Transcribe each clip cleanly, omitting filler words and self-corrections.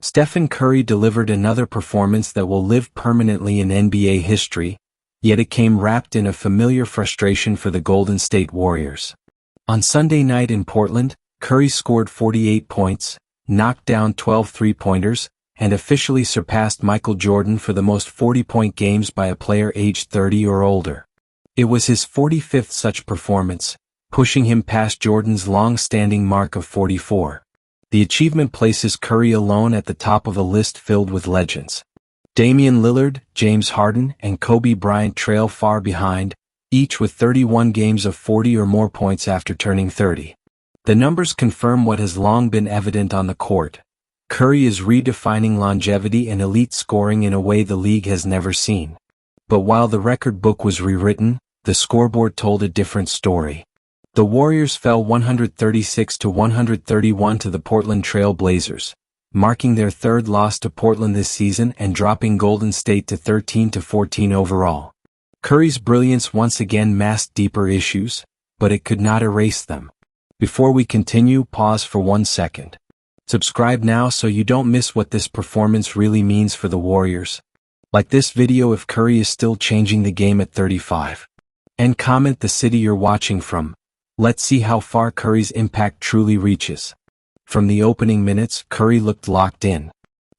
Stephen Curry delivered another performance that will live permanently in NBA history, yet it came wrapped in a familiar frustration for the Golden State Warriors. On Sunday night in Portland, Curry scored 48 points, knocked down 12 three-pointers, and officially surpassed Michael Jordan for the most 40-point games by a player aged 30 or older. It was his 45th such performance, pushing him past Jordan's long-standing mark of 44. The achievement places Curry alone at the top of a list filled with legends. Damian Lillard, James Harden, and Kobe Bryant trail far behind, each with 31 games of 40 or more points after turning 30. The numbers confirm what has long been evident on the court. Curry is redefining longevity and elite scoring in a way the league has never seen. But while the record book was rewritten, the scoreboard told a different story. The Warriors fell 136-131 to the Portland Trail Blazers, marking their third loss to Portland this season and dropping Golden State to 13-14 overall. Curry's brilliance once again masked deeper issues, but it could not erase them. Before we continue, pause for 1 second. Subscribe now so you don't miss what this performance really means for the Warriors. Like this video if Curry is still changing the game at 35. And comment the city you're watching from. Let's see how far Curry's impact truly reaches. From the opening minutes, Curry looked locked in.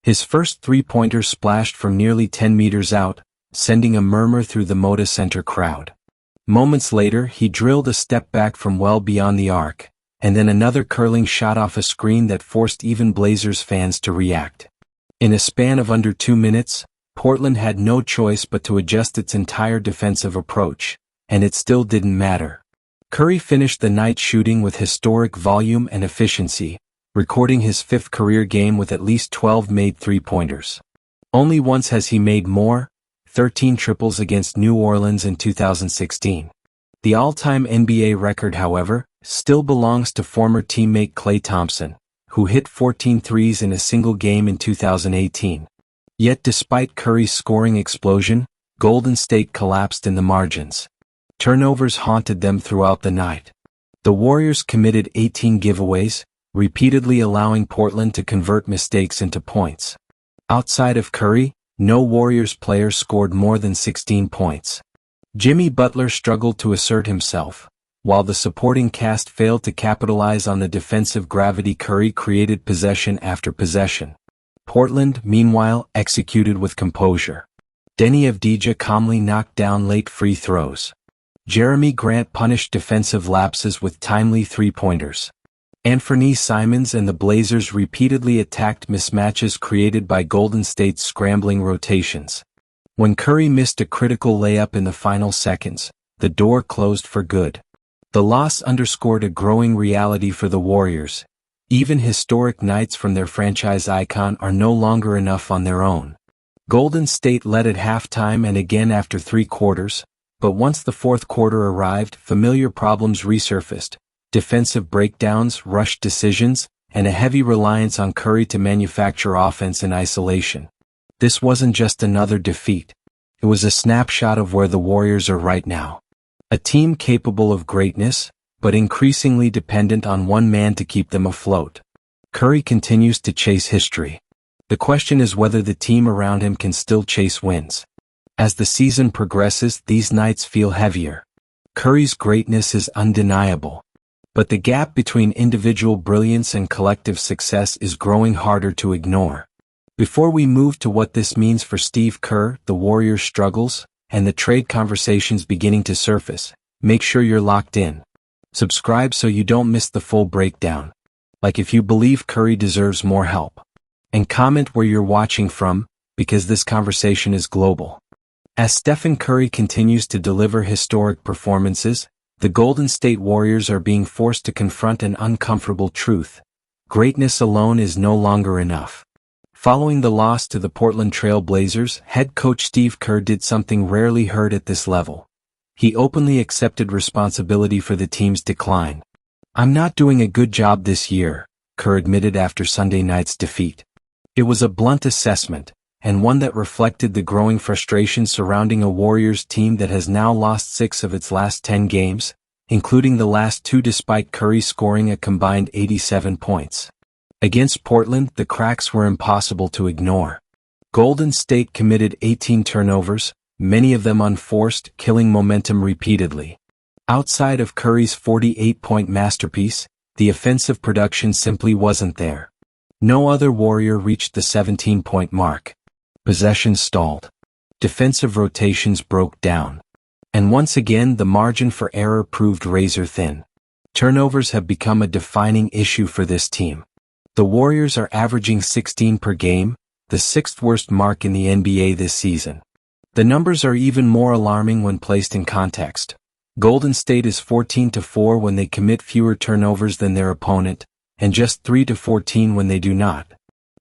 His first three-pointer splashed from nearly 10 meters out, sending a murmur through the Moda Center crowd. Moments later, he drilled a step back from well beyond the arc, and then another curling shot off a screen that forced even Blazers fans to react. In a span of under 2 minutes, Portland had no choice but to adjust its entire defensive approach, and it still didn't matter. Curry finished the night shooting with historic volume and efficiency, recording his 5th career game with at least 12 made three-pointers. Only once has he made more, 13 triples against New Orleans in 2016. The all-time NBA record, however, still belongs to former teammate Klay Thompson, who hit 14 threes in a single game in 2018. Yet despite Curry's scoring explosion, Golden State collapsed in the margins. Turnovers haunted them throughout the night. The Warriors committed 18 giveaways, repeatedly allowing Portland to convert mistakes into points. Outside of Curry, no Warriors player scored more than 16 points. Jimmy Butler struggled to assert himself, while the supporting cast failed to capitalize on the defensive gravity Curry created possession after possession. Portland, meanwhile, executed with composure. Denny Avdija calmly knocked down late free throws. Jeremy Grant punished defensive lapses with timely three-pointers. Anthony Simons and the Blazers repeatedly attacked mismatches created by Golden State's scrambling rotations. When Curry missed a critical layup in the final seconds, the door closed for good. The loss underscored a growing reality for the Warriors. Even historic nights from their franchise icon are no longer enough on their own. Golden State led at halftime and again after 3 quarters, but once the 4th quarter arrived, familiar problems resurfaced. Defensive breakdowns, rushed decisions, and a heavy reliance on Curry to manufacture offense in isolation. This wasn't just another defeat. It was a snapshot of where the Warriors are right now. A team capable of greatness, but increasingly dependent on one man to keep them afloat. Curry continues to chase history. The question is whether the team around him can still chase wins. As the season progresses, these nights feel heavier. Curry's greatness is undeniable. But the gap between individual brilliance and collective success is growing harder to ignore. Before we move to what this means for Steve Kerr, the Warriors' struggles, and the trade conversations beginning to surface, make sure you're locked in. Subscribe so you don't miss the full breakdown. Like if you believe Curry deserves more help. And comment where you're watching from, because this conversation is global. As Stephen Curry continues to deliver historic performances, the Golden State Warriors are being forced to confront an uncomfortable truth. Greatness alone is no longer enough. Following the loss to the Portland Trail Blazers, head coach Steve Kerr did something rarely heard at this level. He openly accepted responsibility for the team's decline. "I'm not doing a good job this year," Kerr admitted after Sunday night's defeat. It was a blunt assessment, and one that reflected the growing frustration surrounding a Warriors team that has now lost 6 of its last 10 games, including the last 2 despite Curry scoring a combined 87 points. Against Portland, the cracks were impossible to ignore. Golden State committed 18 turnovers, many of them unforced, killing momentum repeatedly. Outside of Curry's 48-point masterpiece, the offensive production simply wasn't there. No other Warrior reached the 17-point mark. Possessions stalled. Defensive rotations broke down. And once again the margin for error proved razor-thin. Turnovers have become a defining issue for this team. The Warriors are averaging 16 per game, the sixth worst mark in the NBA this season. The numbers are even more alarming when placed in context. Golden State is 14-4 when they commit fewer turnovers than their opponent, and just 3-14 when they do not.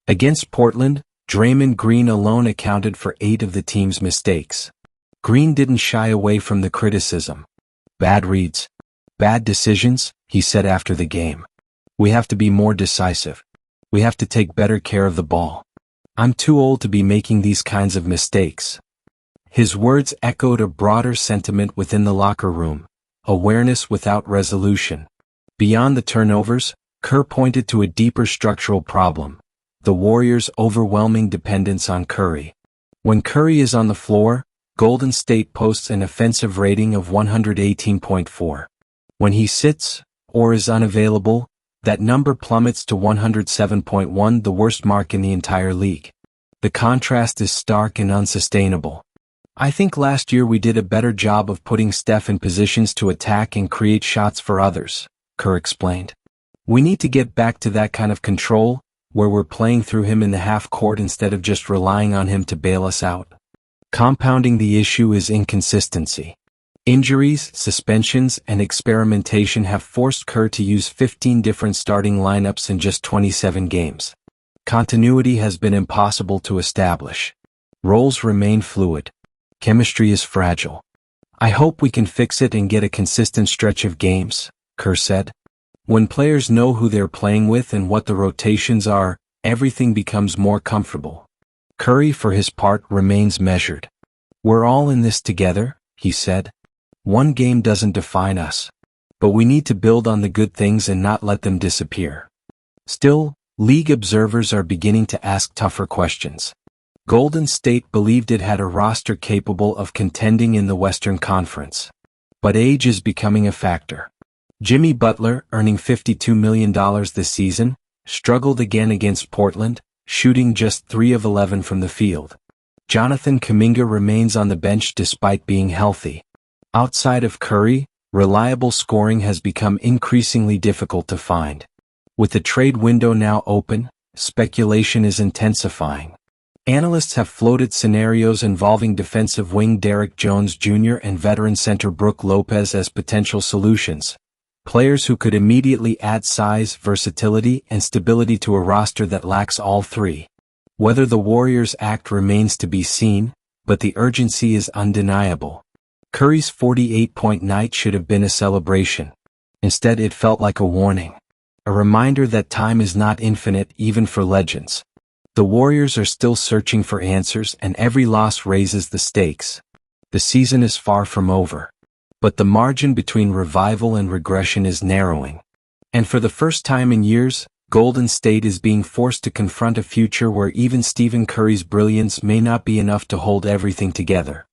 Against Portland, Draymond Green alone accounted for 8 of the team's mistakes. Green didn't shy away from the criticism. Bad reads. Bad decisions, he said after the game. We have to be more decisive. We have to take better care of the ball. I'm too old to be making these kinds of mistakes. His words echoed a broader sentiment within the locker room, awareness without resolution. Beyond the turnovers, Kerr pointed to a deeper structural problem, the Warriors' overwhelming dependence on Curry. When Curry is on the floor, Golden State posts an offensive rating of 118.4. When he sits, or is unavailable, that number plummets to 107.1, the worst mark in the entire league. The contrast is stark and unsustainable. I think last year we did a better job of putting Steph in positions to attack and create shots for others, Kerr explained. We need to get back to that kind of control, where we're playing through him in the half court instead of just relying on him to bail us out. Compounding the issue is inconsistency. Injuries, suspensions, and experimentation have forced Kerr to use 15 different starting lineups in just 27 games. Continuity has been impossible to establish. Roles remain fluid. Chemistry is fragile. I hope we can fix it and get a consistent stretch of games, Kerr said. When players know who they're playing with and what the rotations are, everything becomes more comfortable. Curry, for his part, remains measured. We're all in this together, he said. One game doesn't define us. But we need to build on the good things and not let them disappear. Still, league observers are beginning to ask tougher questions. Golden State believed it had a roster capable of contending in the Western Conference. But age is becoming a factor. Jimmy Butler, earning $52 million this season, struggled again against Portland, shooting just 3 of 11 from the field. Jonathan Kuminga remains on the bench despite being healthy. Outside of Curry, reliable scoring has become increasingly difficult to find. With the trade window now open, speculation is intensifying. Analysts have floated scenarios involving defensive wing Derrick Jones Jr. and veteran center Brook Lopez as potential solutions. Players who could immediately add size, versatility, and stability to a roster that lacks all three. Whether the Warriors act remains to be seen, but the urgency is undeniable. Curry's 48-point night should have been a celebration. Instead, it felt like a warning. A reminder that time is not infinite even for legends. The Warriors are still searching for answers, and every loss raises the stakes. The season is far from over. But the margin between revival and regression is narrowing. And for the first time in years, Golden State is being forced to confront a future where even Stephen Curry's brilliance may not be enough to hold everything together.